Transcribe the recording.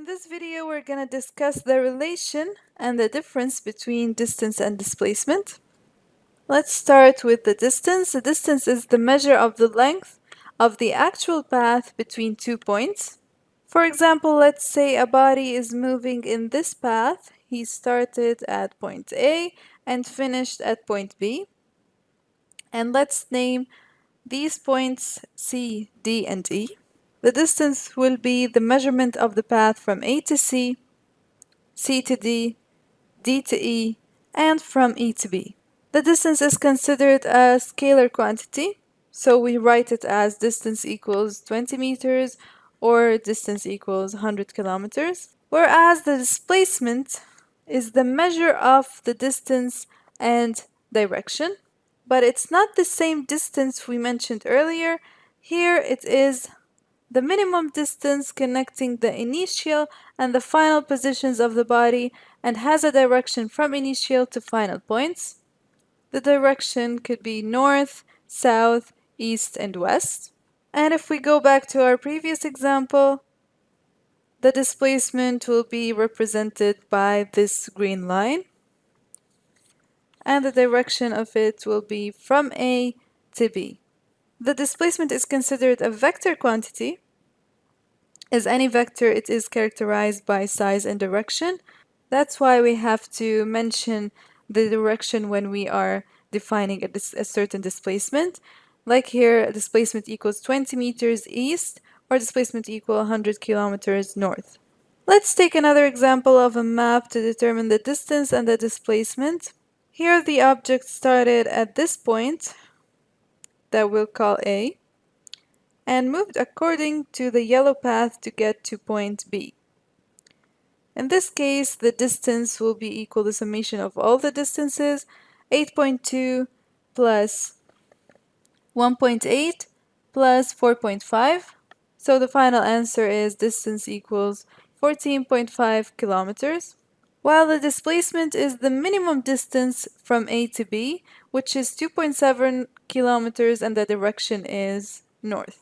In this video, we're going to discuss the relation and the difference between distance and displacement. Let's start with the distance. The distance is the measure of the length of the actual path between 2 points. For example, let's say a body is moving in this path. He started at point A and finished at point B. And let's name these points C, D, and E. The distance will be the measurement of the path from A to C, C to D, D to E, and from E to B. The distance is considered a scalar quantity, so we write it as distance equals 20 meters or distance equals 100 kilometers, whereas the displacement is the measure of the distance and direction, but it's not the same distance we mentioned earlier. Here it is the minimum distance connecting the initial and the final positions of the body and has a direction from initial to final points. The direction could be north, south, east, and west. And if we go back to our previous example, the displacement will be represented by this green line, and the direction of it will be from A to B. The displacement is considered a vector quantity. As any vector, it is characterized by size and direction. That's why we have to mention the direction when we are defining a certain displacement. Like here, displacement equals 20 meters east or displacement equal 100 kilometers north. Let's take another example of a map to determine the distance and the displacement. Here the object started at this point that we'll call A and moved according to the yellow path to get to point B. In this case, the distance will be equal to the summation of all the distances, 8.2 plus 1.8 plus 4.5. So the final answer is distance equals 14.5 kilometers, while the displacement is the minimum distance from A to B, which is 2.7 kilometers, and the direction is north.